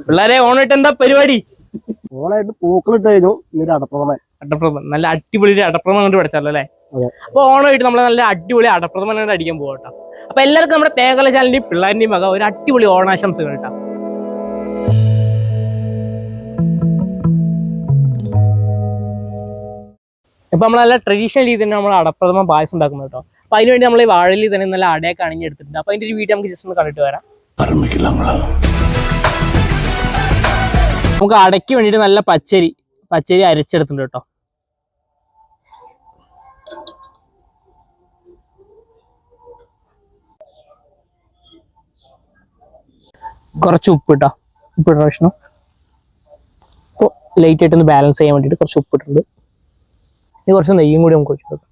പിള്ളേരെ ഓണായിട്ട് എന്താ പരിപാടി? ഓണായിട്ട് പൂക്കളിട്ട് കഴിഞ്ഞു. ഇനി അടപ്രഥമൻ. നല്ല അടിപൊളി അടപ്രഥമൻ കൊണ്ട് പഠിച്ചല്ലോ അല്ലേ? അപ്പൊ ഓണമായിട്ട് നമ്മൾ നല്ല അടിപൊളി അടപ്രഥമൻ കൊണ്ട് അടിക്കാൻ പോകട്ടോ. അപ്പൊ എല്ലാവർക്കും നമ്മുടെ തേകല ചാനലിന്റെയും പിള്ളേരിന്റെയും വക ഒരു അടിപൊളി ഓണാശംസകൾ കേട്ടോ. ഇപ്പൊ നമ്മൾ നല്ല ട്രഡീഷണൽ രീതിയിൽ തന്നെ നമ്മൾ അടപ്രഥമൻ പായസം ഉണ്ടാക്കുന്നത് കേട്ടോ. അപ്പൊ അതിനുവേണ്ടി നമ്മൾ ഈ വാഴയിൽ തന്നെ നല്ല അടയൊക്കെ അണിഞ്ഞെടുത്തിട്ടുണ്ട്. അപ്പൊ അതിന്റെ ഒരു വീഡിയോ നമുക്ക് ജസ്റ്റ് ഒന്ന് കണ്ടിട്ട് വരാം. നമുക്ക് അടയ്ക്ക് വേണ്ടിയിട്ട് നല്ല പച്ചരി അരച്ചെടുത്തിട്ടുണ്ട് കേട്ടോ. കുറച്ച് ഉപ്പിട്ടോ, ഉപ്പിട്ട പ്രശ്നം ഇപ്പോൾ ലൈറ്റ് ആയിട്ടൊന്ന് ബാലൻസ് ചെയ്യാൻ വേണ്ടിയിട്ട് കുറച്ച് ഉപ്പിട്ടുണ്ട്. ഇനി കുറച്ച് നെയ്യും കൂടി നമുക്ക് ഒഴിച്ചു കൊടുക്കാം.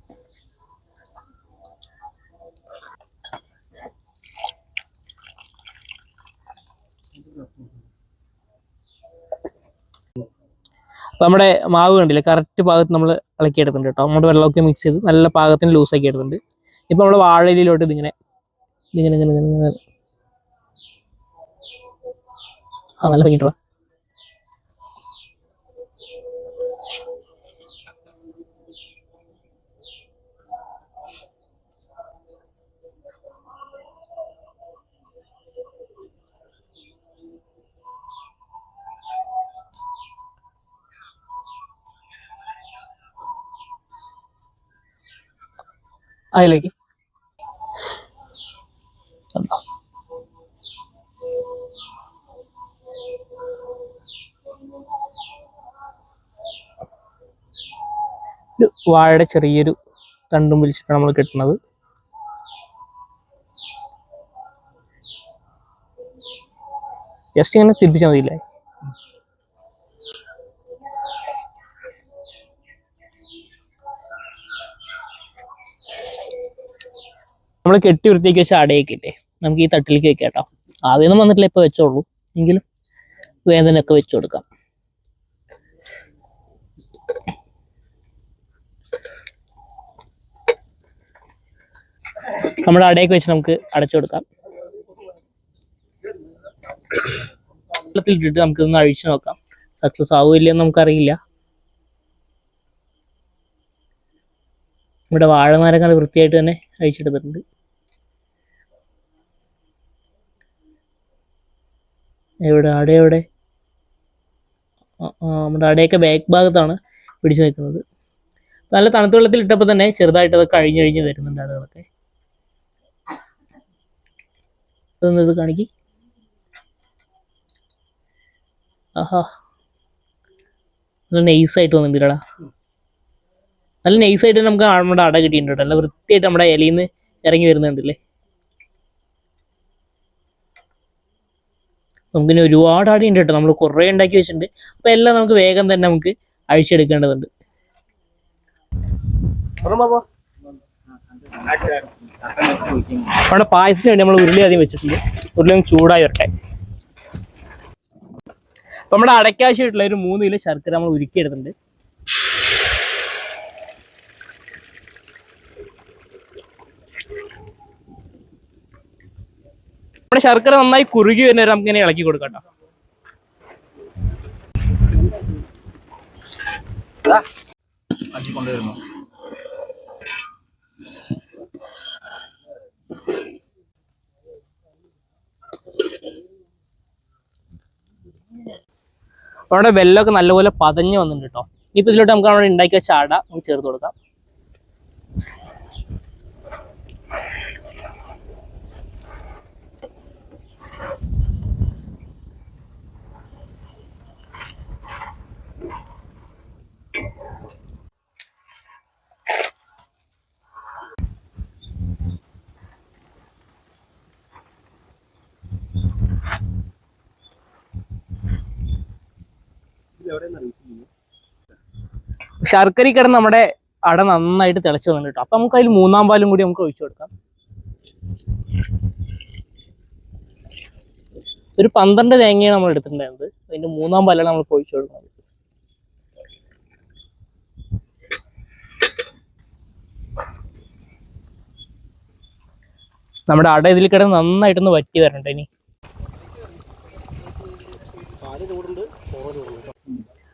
അപ്പോൾ നമ്മുടെ മാവ് കണ്ടില്ലേ, കറക്റ്റ് പാകത്ത് നമ്മൾ ഇളക്കി എടുത്തിട്ടുണ്ട് കേട്ടോ. നമ്മുടെ വെള്ളമൊക്കെ മിക്സ് ചെയ്ത് നല്ല പാകത്തിന് ലൂസാക്കി എടുത്തിട്ടുണ്ട്. ഇപ്പം നമ്മൾ വാഴയിലോട്ട് ഇതിങ്ങനെ നല്ല ഭംഗിട്ടോ. അതിലേക്ക് വാഴയുടെ ചെറിയൊരു തണ്ടും വലിച്ചിട്ടാണ് നമ്മൾ കെട്ടുന്നത്. ജസ്റ്റ് ഇങ്ങനെ തിരിപ്പിച്ചാൽ മതിയില്ലേ. നമ്മൾ കെട്ടി വൃത്തിയാക്കി വെച്ച അടയൊക്കെ ഇല്ലേ, നമുക്ക് ഈ തട്ടിലേക്ക് വെക്കാം കേട്ടോ. ആദ്യമൊന്നും വന്നിട്ടില്ല, ഇപ്പൊ വെച്ചോളൂ. എങ്കിലും വേദനയൊക്കെ വെച്ചു കൊടുക്കാം. നമ്മുടെ അടയൊക്കെ വെച്ച് നമുക്ക് അടച്ചു കൊടുക്കാം. വെള്ളത്തിലിട്ടിട്ട് നമുക്കിതൊന്ന് അഴിച്ചു നോക്കാം. സക്സസ് ആവില്ലെന്ന് നമുക്കറിയില്ല. ഇവിടെ വാഴനാരങ്ങൾ വൃത്തിയായിട്ട് തന്നെ അഴിച്ചെടുത്തിട്ടുണ്ട്. എവിടെ അടയെവിടെ? നമ്മുടെ അടയൊക്കെ ബാക്ക് ഭാഗത്താണ് പിടിച്ചു നിൽക്കുന്നത്. നല്ല തണുത്ത വെള്ളത്തിൽ ഇട്ടപ്പോൾ തന്നെ ചെറുതായിട്ട് അതൊക്കെ അഴിഞ്ഞഴിഞ്ഞ് വരുന്നുണ്ട് അടകളൊക്കെ. ഇത് കാണിക്ക്. ആഹാ, നല്ല നൈസായിട്ട് വന്നിട്ടുണ്ടടാ. നല്ല നൈസായിട്ട് നമുക്ക് നമ്മുടെ അട കിട്ടിയിട്ടുണ്ട്. നല്ല വൃത്തിയായിട്ട് നമ്മുടെ ഇലയിൽ നിന്ന് ഇറങ്ങി വരുന്നുണ്ടല്ലേ. നമുക്കിനി ഒരുപാട് അടയുണ്ട് കേട്ടോ. നമ്മൾ കുറേ ഉണ്ടാക്കി വെച്ചിട്ടുണ്ട്. അപ്പം എല്ലാം നമുക്ക് വേഗം തന്നെ നമുക്ക് അഴിച്ചെടുക്കേണ്ടതുണ്ട്. നമ്മുടെ പായസത്തിന് വേണ്ടി നമ്മൾ ഉരുളി ആദ്യം വെച്ചിട്ടുണ്ട്. ഉരുളി ഒന്ന് ചൂടായി വരട്ടെ. അപ്പം നമ്മുടെ അടയ്ക്കാവശ്യമായിട്ടുള്ള ഒരു 3 കിലോ ശർക്കര നമ്മൾ ഉരുക്കിയെടുത്തിട്ടുണ്ട്. നമ്മുടെ ശർക്കര നന്നായി കുറുകി വരുന്നവരെ നമുക്ക് ഇങ്ങനെ ഇളക്കി കൊടുക്കാം. അവിടെ വെള്ളമൊക്കെ നല്ലപോലെ പതഞ്ഞ് വന്നിട്ടുണ്ട് കേട്ടോ. ഇനിയിപ്പോൾ ഇതിലോട്ട് നമുക്ക് അവിടെ ഉണ്ടാക്കി വെച്ച അട നമുക്ക് ചേർത്ത് കൊടുക്കാം. ശർക്കര കിടന്ന് നമ്മുടെ അട നന്നായിട്ട് തിളച്ച് വന്നിട്ട് കേട്ടോ. അപ്പൊ നമുക്ക് അതിൽ 3-ാം പാലും കൂടി നമുക്ക് ഒഴിച്ചു കൊടുക്കാം. ഒരു 12 തേങ്ങയാണ് നമ്മൾ എടുത്തിട്ടുണ്ടായിരുന്നത്. അതിന്റെ 3-ാം പാലാണ് നമ്മൾ ഒഴിച്ചു കൊടുക്കുന്നത്. നമ്മുടെ അട ഇതിൽ കിടന്ന് നന്നായിട്ടൊന്ന് വറ്റി വരണ്ട. ഇനി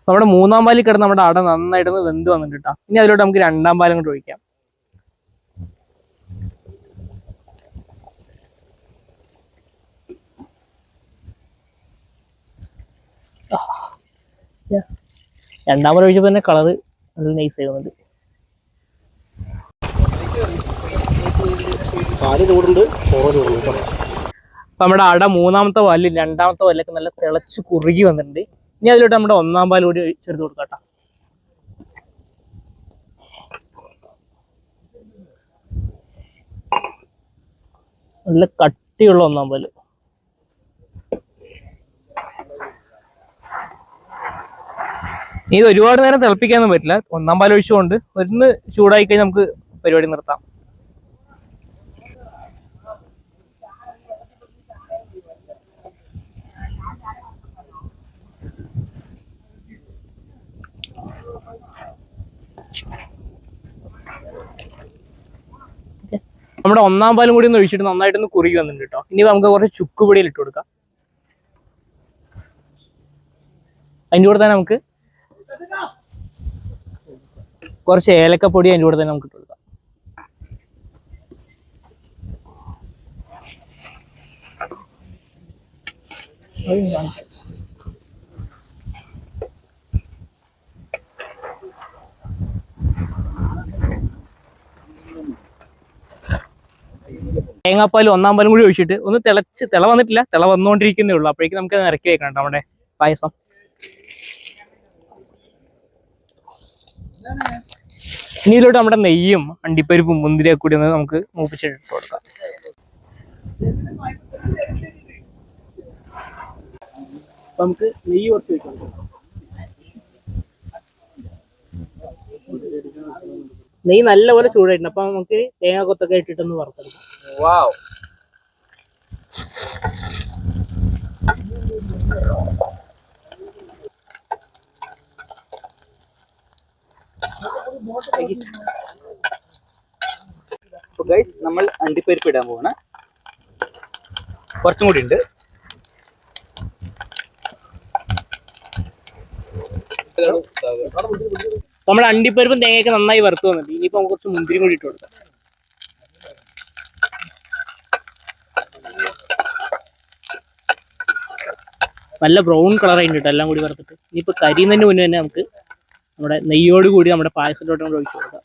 നമ്മുടെ മൂന്നാം പാലിൽ കിടന്ന് നമ്മുടെ അട നന്നായിട്ടൊന്ന് വെന്ത് വന്നിട്ട് കേട്ടോ. ഇനി അതിലോട്ട് നമുക്ക് രണ്ടാം പാലും കൂടെ ഒഴിക്കാം. രണ്ടാം പാൽ ഒഴിച്ചപ്പോൾ തന്നെ കളറ് നല്ല നൈസ് ആകുന്നുണ്ട്. നമ്മുടെ അട മൂന്നാമത്തെ പാലിൽ രണ്ടാമത്തെ പാലിലൊക്കെ നല്ല തിളച്ച് കുറുകി വന്നിട്ടുണ്ട്. ഇനി അതിലോട്ട് നമ്മുടെ ഒന്നാം പാൽ കൂടി ചേർത്ത് കൊടുക്കാട്ടോ. നല്ല കട്ടിയുള്ള ഒന്നാം പാല്. ഇത് ഒരുപാട് നേരം തിളപ്പിക്കാനൊന്നും പറ്റില്ല. ഒന്നാം പാൽ ഒഴിച്ചുകൊണ്ട് ഒന്ന് ചൂടായി കഴിഞ്ഞാൽ നമുക്ക് പരിപാടി നിർത്താം. നമ്മുടെ ഒന്നാം പാലും കൂടി ഒന്ന് ഒഴിച്ചിട്ട് നന്നായിട്ടൊന്ന് കുറുകി വന്നിട്ടുണ്ട് കേട്ടോ. ഇനി നമുക്ക് കുറച്ച് ചുക്കുപൊടിയിൽ ഇട്ട് കൊടുക്കാം. അതിൻ്റെ കൂടെ തന്നെ നമുക്ക് കുറച്ച് ഏലക്കപ്പൊടി അതിൻ്റെ കൂടെ തന്നെ നമുക്ക് ഇട്ട് കൊടുക്കാം. തേങ്ങാപ്പാലും ഒന്നാം പാലും കൂടി ഒഴിച്ചിട്ട് ഒന്ന് തിള വന്നിട്ടില്ല, തിള വന്നുകൊണ്ടിരിക്കുന്നേ ഉള്ളൂ. അപ്പോഴേക്കും നമുക്ക് ഇറക്കി വെക്കണം നമ്മുടെ പായസം. ഇനി ഇതിലോട്ട് നമ്മുടെ നെയ്യും അണ്ടിപ്പരിപ്പും മുന്തിരിയൊക്കെ കൂടി ഒന്ന് നമുക്ക് മൂപ്പിച്ചിട്ട് കൊടുക്കാം. നമുക്ക് നെയ്യ് കുറച്ച് വെക്കാം. നെയ്യ് നല്ലപോലെ ചൂടായിട്ടുണ്ട്. അപ്പൊ നമുക്ക് തേങ്ങ കൊത്തൊക്കെ ഇട്ടിട്ടൊന്ന് വറുത്തെടുക്കാം. നമ്മൾ അണ്ടിപ്പരിപ്പ് ഇടാൻ പോവാണ്. കുറച്ചും കൂടി ഉണ്ട്. നമ്മുടെ അണ്ടിപ്പരിപ്പും തേങ്ങയൊക്കെ നന്നായി വറുത്ത് വന്നിട്ട് ഇനിയിപ്പോ നമുക്ക് കുറച്ച് മുന്തിരി കൂടി ഇട്ട് കൊടുക്കാം. നല്ല ബ്രൗൺ കളർ ആയിട്ട് എല്ലാം കൂടി വറുത്തിട്ട് ഇനിയിപ്പോ കരിയുന്നതിന് മുന്നേ തന്നെ നമുക്ക് നമ്മുടെ നെയ്യോട് കൂടി നമ്മുടെ പായസത്തിലോട്ട് നമ്മൾ ഒഴിച്ചു കൊടുക്കാം.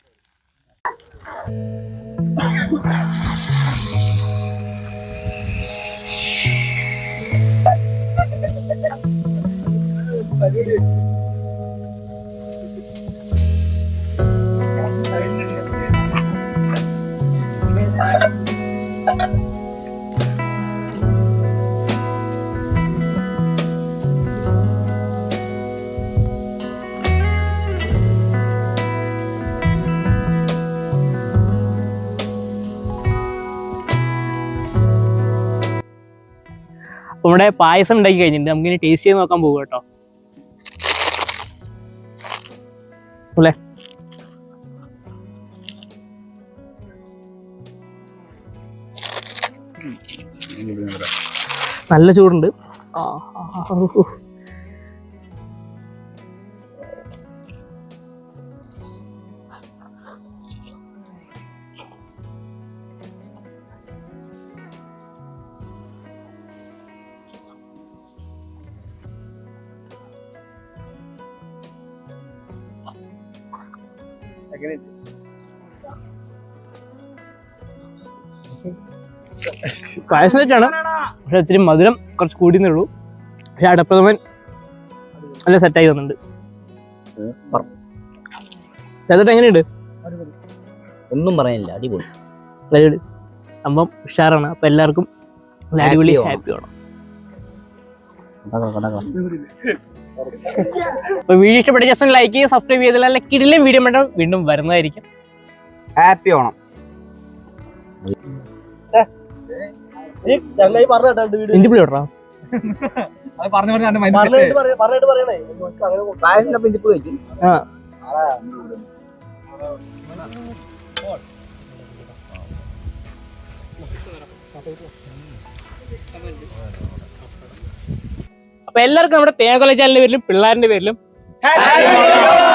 നമ്മുടെ പായസം ഉണ്ടാക്കി കഴിഞ്ഞിട്ടുണ്ട്. നമുക്കിനി ടേസ്റ്റ് ചെയ്ത് നോക്കാൻ പോകും കേട്ടോ. അല്ലേ, നല്ല ചൂടുണ്ട്. പായസം സെറ്റാണ്, പക്ഷെ ഇത്തിരി മധുരം കുറച്ച് കൂടിയെന്നേ ഉള്ളൂ. പക്ഷെ അടപ്രഥമൻ നല്ല സെറ്റായി വന്നിട്ടുണ്ട്. ചേട്ടൻ എങ്ങനെയുണ്ട്? ഒന്നും പറയാനില്ല, അടിപൊളി. അടിപൊളി സംഭവം ഉഷാറാണ്. അപ്പൊ എല്ലാവർക്കും അടിപൊളി ഹാപ്പി വേണം. അപ്പൊ വീഡിയോ ഇഷ്ടപ്പെട്ട ജസ്റ്റ് ലൈക്ക് ചെയ്യുക, സബ്സ്ക്രൈബ് ചെയ്താൽ കിടിലൻ വീഡിയോ വീണ്ടും വരുന്നതായിരിക്കും. ഹാപ്പി ഓണം. ഇഞ്ചിപ്പുളി ഇടറാ. അപ്പൊ എല്ലാവർക്കും നമ്മുടെ തേങ്ങ ചാനലിന്റെ പേരിലും പിള്ളേരുടെ പേരിലും Happy Oണം.